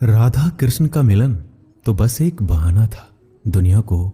राधा कृष्ण का मिलन तो बस एक बहाना था, दुनिया को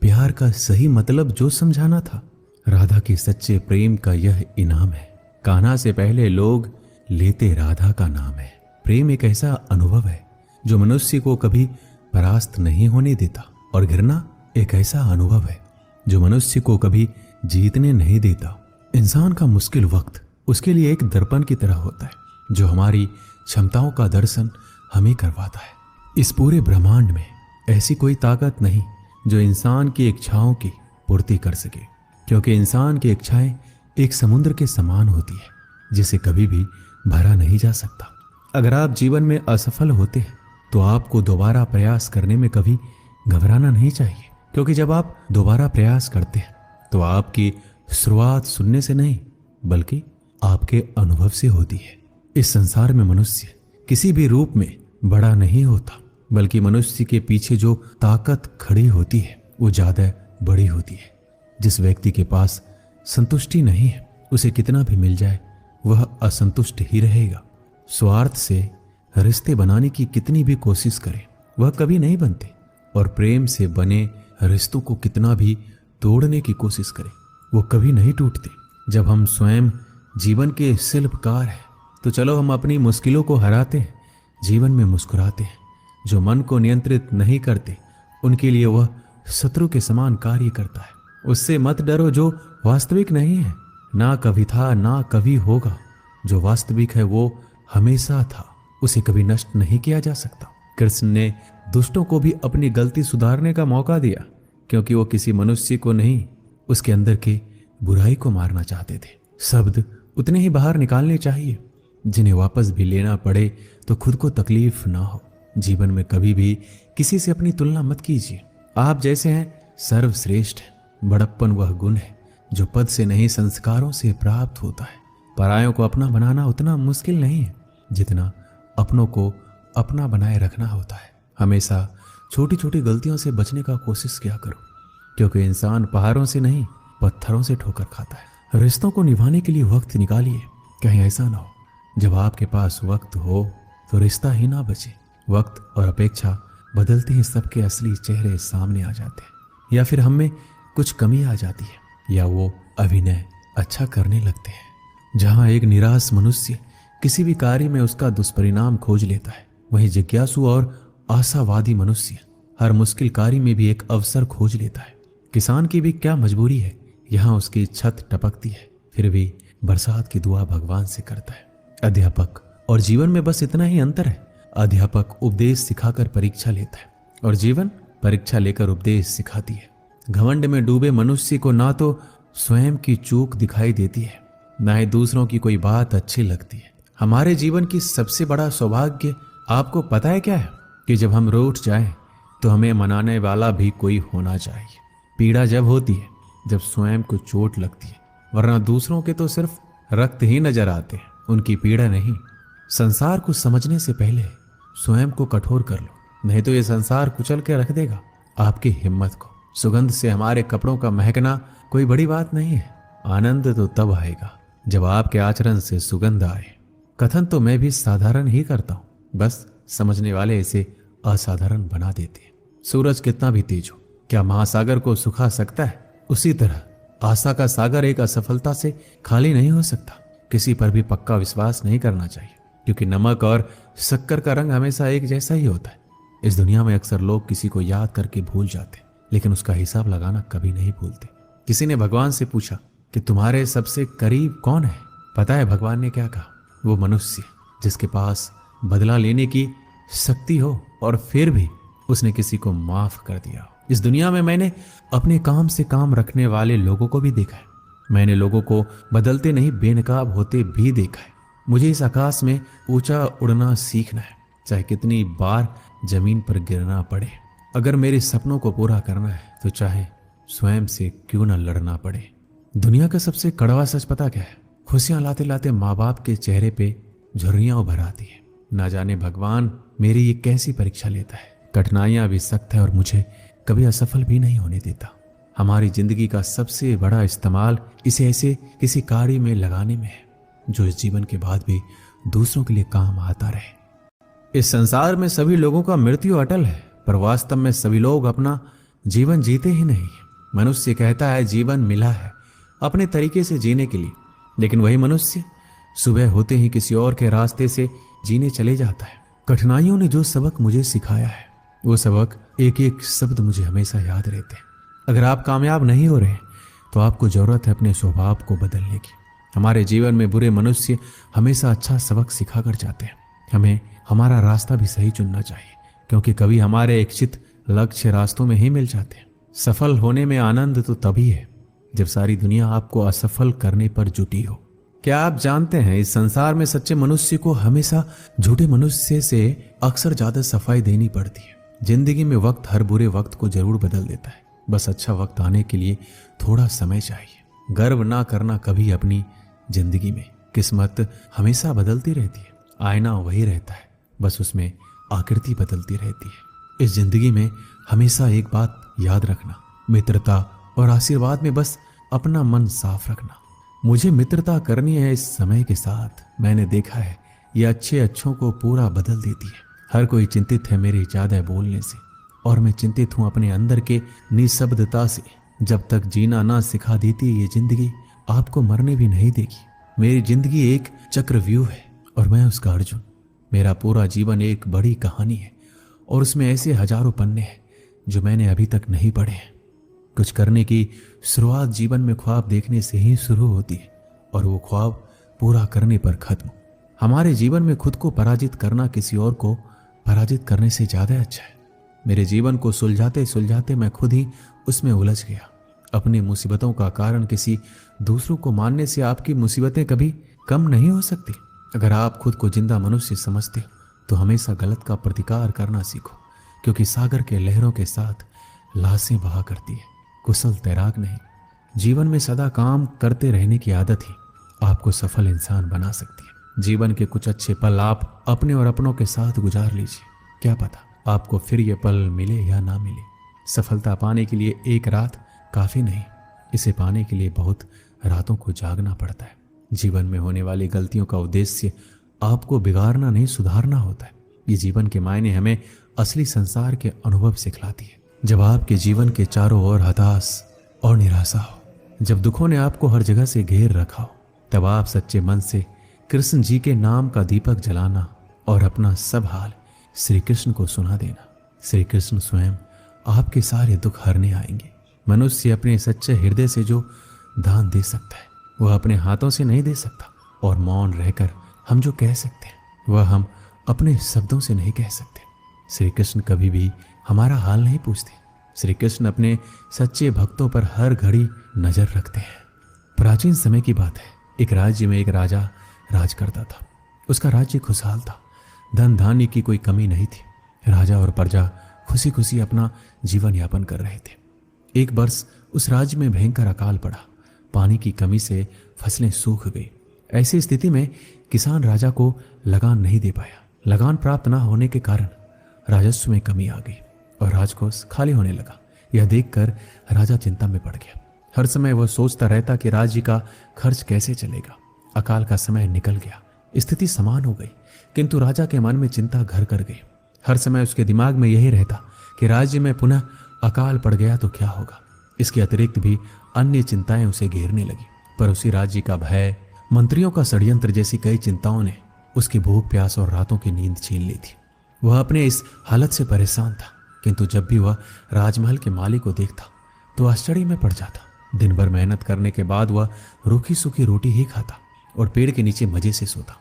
प्यार का सही मतलब जो समझाना था। राधा के सच्चे प्रेम का यह इनाम है। कान्हा से पहले लोग लेते राधा का नाम है। प्रेम एक ऐसा अनुभव है जो मनुष्य को कभी परास्त नहीं होने देता, और घृणा एक ऐसा अनुभव है जो मनुष्य को कभी जीतने नहीं देता। इंसान का मुश्किल वक्त उसके लिए एक दर्पण की तरह होता है जो हमारी क्षमताओं का दर्शन हमें करवाता है। इस पूरे ब्रह्मांड में ऐसी कोई ताकत नहीं जो इंसान की इच्छाओं की पूर्ति कर सके, क्योंकि इंसान की इच्छाएं एक समुद्र के समान होती है जिसे कभी भी भरा नहीं जा सकता। अगर आप जीवन में असफल होते हैं तो आपको दोबारा प्रयास करने में कभी घबराना नहीं चाहिए, क्योंकि जब आप दोबारा प्रयास करते हैं तो आपकी शुरुआत सुनने से नहीं बल्कि आपके अनुभव से होती है। इस संसार में मनुष्य किसी भी रूप में बड़ा नहीं होता, बल्कि मनुष्य के पीछे जो ताकत खड़ी होती है वो ज्यादा बड़ी होती है। जिस व्यक्ति के पास संतुष्टि नहीं है उसे कितना भी मिल जाए वह असंतुष्ट ही रहेगा। स्वार्थ से रिश्ते बनाने की कितनी भी कोशिश करे वह कभी नहीं बनते, और प्रेम से बने रिश्तों को कितना भी तोड़ने की कोशिश करे वो कभी नहीं टूटते। जब हम स्वयं जीवन के शिल्पकार हैं तो चलो हम अपनी मुश्किलों को हराते हैं, जीवन में मुस्कुराते हैं। जो मन को नियंत्रित नहीं करते उनके लिए वह शत्रु के समान कार्य करता है। उससे मत डरो जो वास्तविक नहीं है, ना कभी था ना कभी होगा। जो वास्तविक है वो हमेशा था, उसे कभी नष्ट नहीं किया जा सकता। कृष्ण ने दुष्टों को भी अपनी गलती सुधारने का मौका दिया, क्योंकि वो किसी मनुष्य को नहीं उसके अंदर के बुराई को मारना चाहते थे। शब्द उतने ही बाहर निकालने चाहिए जिन्हें वापस भी लेना पड़े तो खुद को तकलीफ ना हो। जीवन में कभी भी किसी से अपनी तुलना मत कीजिए। आप जैसे हैं सर्वश्रेष्ठ है। बड़प्पन वह गुण है जो पद से नहीं संस्कारों से प्राप्त होता है। परायों को अपना बनाना उतना मुश्किल नहीं है जितना अपनों को अपना बनाए रखना होता है। हमेशा छोटी छोटी गलतियों से बचने का कोशिश किया करो, क्योंकि इंसान पहाड़ों से नहीं पत्थरों से ठोकर खाता है। रिश्तों को निभाने के लिए वक्त निकालिए। कहीं ऐसा ना हो जब आपके पास वक्त हो तो रिश्ता ही ना बचे। वक्त और अपेक्षा बदलते ही सबके असली चेहरे सामने आ जाते हैं, या फिर हम में कुछ कमी आ जाती है, या वो अभिनय अच्छा करने लगते हैं। जहां एक निराश मनुष्य किसी भी कार्य में उसका दुष्परिणाम खोज लेता है, वहीं जिज्ञासु और आशावादी मनुष्य हर मुश्किल कार्य में भी एक अवसर खोज लेता है। किसान की भी क्या मजबूरी है, यहाँ उसकी छत टपकती है फिर भी बरसात की दुआ भगवान से करता है। अध्यापक और जीवन में बस इतना ही अंतर है। अध्यापक उपदेश सिखाकर परीक्षा लेता है और जीवन परीक्षा लेकर उपदेश सिखाती है। घमंड में डूबे मनुष्य को ना तो स्वयं की चूक दिखाई देती है, ना ही दूसरों की कोई बात अच्छी लगती है। हमारे जीवन की सबसे बड़ा सौभाग्य आपको पता है क्या है? कि जब हम रूठ जाएं तो हमें मनाने वाला भी कोई होना चाहिए। पीड़ा जब होती है जब स्वयं को चोट लगती है, वरना दूसरों के तो सिर्फ रक्त ही नजर आते हैं, उनकी पीड़ा नहीं। संसार को समझने से पहले स्वयं को कठोर कर लो, नहीं तो ये संसार कुचल के रख देगा आपकी हिम्मत को। सुगंध से हमारे कपड़ों का महकना कोई बड़ी बात नहीं है। आनंद तो तब आएगा जब आपके आचरण से सुगंध आए। कथन तो मैं भी साधारण ही करता हूँ, बस समझने वाले इसे असाधारण बना देते हैं। सूरज कितना भी तेज हो क्या महासागर को सुखा सकता है? उसी तरह आशा का सागर एक असफलता से खाली नहीं हो सकता। किसी पर भी पक्का विश्वास नहीं करना चाहिए, क्योंकि नमक और शक्कर का रंग हमेशा एक जैसा ही होता है। इस दुनिया में अक्सर लोग किसी को याद करके भूल जाते, लेकिन उसका हिसाब लगाना कभी नहीं भूलते। किसी ने भगवान से पूछा कि तुम्हारे सबसे करीब कौन है? पता है भगवान ने क्या कहा? वो मनुष्य जिसके पास बदला लेने की शक्ति हो और फिर भी उसने किसी को माफ कर दिया। इस दुनिया में मैंने अपने काम से काम रखने वाले लोगों को भी देखा है। मैंने लोगों को बदलते नहीं बेनकाब होते भी देखा है। मुझे इस आकाश में ऊंचा उड़ना सीखना है, चाहे कितनी बार जमीन पर गिरना पड़े। अगर मेरे सपनों को पूरा करना है तो चाहे स्वयं से क्यों न लड़ना पड़े। दुनिया का सबसे कड़वा सच पता क्या है? खुशियां लाते लाते माँ बाप के चेहरे पे झुर्रियां उभर आती है। ना जाने भगवान मेरी ये कैसी परीक्षा लेता है। कठिनाइयां भी सख्त है और मुझे कभी असफल भी नहीं होने देता। हमारी जिंदगी का सबसे बड़ा इस्तेमाल इसे ऐसे किसी कार्य में लगाने में है जो इस जीवन के बाद भी दूसरों के लिए काम आता रहे। इस संसार में सभी लोगों का मृत्यु अटल है, पर वास्तव में सभी लोग अपना जीवन जीते ही नहीं। मनुष्य कहता है जीवन मिला है अपने तरीके से जीने के लिए, लेकिन वही मनुष्य सुबह होते ही किसी और के रास्ते से जीने चले जाता है। कठिनाइयों ने जो सबक मुझे सिखाया है, वो सबक एक एक शब्द मुझे हमेशा याद रहते हैं। अगर आप कामयाब नहीं हो रहे तो आपको जरूरत है अपने स्वभाव को बदलने की। हमारे जीवन में बुरे मनुष्य हमेशा अच्छा सबक सिखा कर जाते हैं। हमें हमारा रास्ता भी सही चुनना चाहिए, क्योंकि कभी हमारे इच्छित लक्ष्य रास्तों में ही मिल जाते हैं। सफल होने में आनंद तो तभी है जब सारी दुनिया आपको असफल करने पर जुटी हो। क्या आप जानते हैं, इस संसार में सच्चे मनुष्य को हमेशा झूठे मनुष्य से अक्सर ज्यादा सफाई देनी पड़ती है। जिंदगी में वक्त हर बुरे वक्त को जरूर बदल देता है, बस अच्छा वक्त आने के लिए थोड़ा समय चाहिए। गर्व ना करना कभी अपनी जिंदगी में। किस्मत हमेशा बदलती रहती है, आईना वही रहता है, बस उसमें आकृति बदलती रहती है। इस जिंदगी में हमेशा एक बात याद रखना, मित्रता और आशीर्वाद में बस अपना मन साफ रखना। मुझे मित्रता करनी है इस समय के साथ। मैंने देखा है ये अच्छे अच्छों को पूरा बदल देती है। हर कोई चिंतित है मेरे ज्यादा बोलने से, और मैं चिंतित हूं अपने अंदर के निशब्दता से। जब तक जीना ना सिखा देती ये जिंदगी, आपको मरने भी नहीं देगी। मेरी जिंदगी एक चक्रव्यूह है और मैं उसका अर्जुन। मेरा पूरा जीवन एक बड़ी कहानी है और उसमें ऐसे हजारों पन्ने हैं जो मैंने अभी तक नहीं पढ़े हैं। कुछ करने की शुरुआत जीवन में ख्वाब देखने से ही शुरू होती है और वो ख्वाब पूरा करने पर खत्म। हमारे जीवन में खुद को पराजित करना किसी और को पराजित करने से ज्यादा अच्छा है। मेरे जीवन को सुलझाते सुलझाते मैं खुद ही उसमें उलझ गया। अपनी मुसीबतों का कारण किसी दूसरों को मानने से आपकी मुसीबतें कभी कम नहीं हो सकती। अगर आप खुद को जिंदा मनुष्य समझते हो तो हमेशा गलत का प्रतिकार करना सीखो, क्योंकि सागर के लहरों के साथ लाशें बहा करती है, कुशल तैराक नहीं। जीवन में सदा काम करते रहने की आदत ही आपको सफल इंसान बना सकती है। जीवन के कुछ अच्छे पल आप अपने और अपनों के साथ गुजार लीजिए। क्या पता आपको फिर ये पल मिले या ना मिले। सफलता पाने के लिए एक रात काफी नहीं, इसे पाने के लिए बहुत रातों को जागना पड़ता है। जीवन में होने वाली गलतियों का उद्देश्य आपको बिगाड़ना नहीं, सुधारना होता है। ये जीवन के मायने हमें असली संसार के अनुभव सिखलाती है। जब आपके जीवन के चारों ओर हताश और निराशा हो, जब दुखों ने आपको हर जगह से घेर रखा हो, तब आप सच्चे मन से कृष्ण जी के नाम का दीपक जलाना और अपना सब हाल श्री कृष्ण को सुना देना। श्री कृष्ण स्वयं आपके सारे दुख हरने आएंगे। मनुष्य अपने सच्चे हृदय से जो दान दे सकता है वह अपने हाथों से नहीं दे सकता, और मौन रहकर हम जो कह सकते हैं वह हम अपने शब्दों से नहीं कह सकते। श्री कृष्ण कभी भी हमारा हाल नहीं पूछते। श्री कृष्ण अपने सच्चे भक्तों पर हर घड़ी नजर रखते हैं। प्राचीन समय की बात है, एक राज्य में एक राजा राज करता था। उसका राज्य खुशहाल था, धन धान्य की कोई कमी नहीं थी। राजा और प्रजा खुशी खुशी अपना जीवन यापन कर रहे थे। एक वर्ष उस राज्य में भयंकर अकाल पड़ा। पानी की कमी से फसलें सूख गई। ऐसी स्थिति में किसान राजा को लगान नहीं दे पाया। लगान प्राप्त न होने के कारण राजस्व में कमी आ गई और राजकोष खाली होने लगा। यह देखकर राजा चिंता में पड़ गया। हर समय वह सोचता रहता कि राज्य का खर्च कैसे चलेगा। अकाल का समय निकल गया, स्थिति समान हो गई, किंतु राजा के मन में चिंता घर कर गई। हर समय उसके दिमाग में यही रहता कि राज्य में पुनः अकाल पड़ गया तो क्या होगा। इसके अतिरिक्त भी अन्य चिंताएं उसे घेरने लगी। पर उसी राज्य का भय, मंत्रियों का षड्यंत्र जैसी कई चिंताओं ने उसकी भूख प्यास और रातों की नींद छीन ली थी। वह अपने इस हालत से परेशान था, किंतु जब भी वह राजमहल के माली को देखता तो आश्चर्य में पड़ जाता। दिन भर मेहनत करने के बाद वह रूखी सूखी रोटी ही खाता और पेड़ के नीचे मजे से सोता।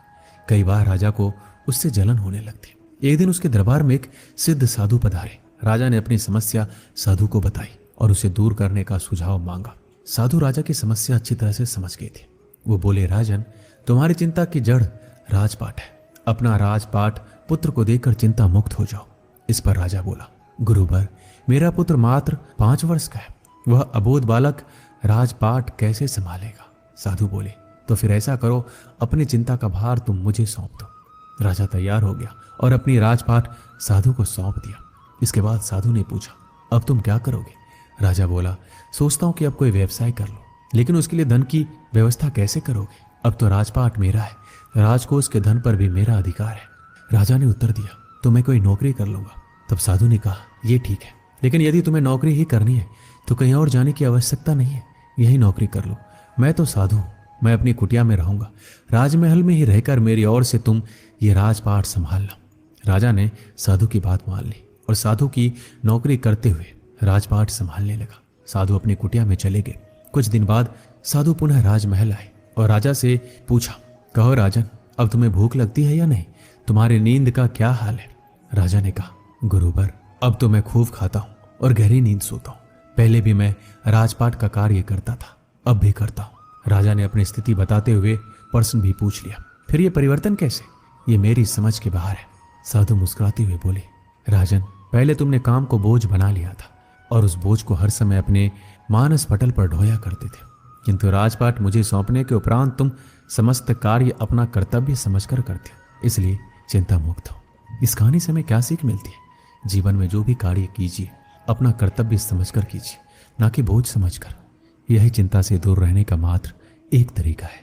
कई बार राजा को उससे जलन होने लगती। एक दिन उसके दरबार में एक सिद्ध साधु पधारे। राजा ने अपनी समस्या साधु को बताई और उसे दूर करने का सुझाव मांगा। साधु राजा की समस्या अच्छी तरह से समझ गए थे। वो बोले, राजन, तुम्हारी चिंता की जड़ राजपाट है। अपना राजपाट पुत्र को देकर चिंता मुक्त हो जाओ। इस पर राजा बोला, गुरुवर, मेरा पुत्र मात्र 5 वर्ष का है, वह अबोध बालक राजपाट कैसे संभालेगा। साधु बोले, तो फिर ऐसा करो, अपनी चिंता का भार तुम मुझे सौंप दो। राजा तैयार हो गया और अपनी राजपाट साधु को सौंप दिया। इसके बाद साधु ने पूछा, अब तुम क्या करोगे। राजा बोला, सोचता हूं कि अब कोई व्यवसाय कर लो, लेकिन उसके लिए धन की व्यवस्था कैसे करोगे। अब तो राजपाट मेरा है, राजकोष के धन पर भी मेरा अधिकार है। राजा ने उत्तर दिया, तो मैं कोई नौकरी कर लूंगा। तब साधु ने कहा, ये ठीक है, लेकिन यदि तुम्हें नौकरी ही करनी है तो कहीं और जाने की आवश्यकता नहीं है, यही नौकरी कर लो। मैं तो साधु हूं, मैं अपनी कुटिया में रहूंगा, राजमहल में ही रहकर मेरी ओर से तुम ये राजपाट संभालना। राजा ने साधु की बात मान ली और साधु की नौकरी करते हुए राजपाट संभालने लगा। साधु अपनी कुटिया में चले गए। कुछ दिन बाद साधु पुनः राजमहल आए और राजा से पूछा, कहो राजन, अब तुम्हें भूख लगती है या नहीं? तुम्हारी नींद का क्या हाल है? राजा ने कहा, गुरुवर, अब तो मैं खूब खाता हूं और गहरी नींद सोता हूं। पहले भी मैं राजपाट का कार्य करता था, अब भी करता हूं। राजा ने अपनी स्थिति बताते हुए प्रश्न भी पूछ लिया, फिर ये परिवर्तन कैसे? ये मेरी समझ के बाहर है। साधु मुस्कुराते हुए बोले, राजन, पहले तुमने काम को बोझ बना लिया था और उस बोझ को हर समय अपने मानस पटल पर ढोया करते थे, किंतु राजपाट मुझे सौंपने के उपरांत तुम समस्त कार्य अपना कर्तव्य समझकर करते हो, इसलिए चिंता मुक्त हो। इस कहानी से हमें क्या सीख मिलती है? जीवन में जो भी कार्य कीजिए अपना कर्तव्य समझकर कीजिए, ना कि बोझ समझकर। यही चिंता से दूर रहने का मात्र एक तरीका है।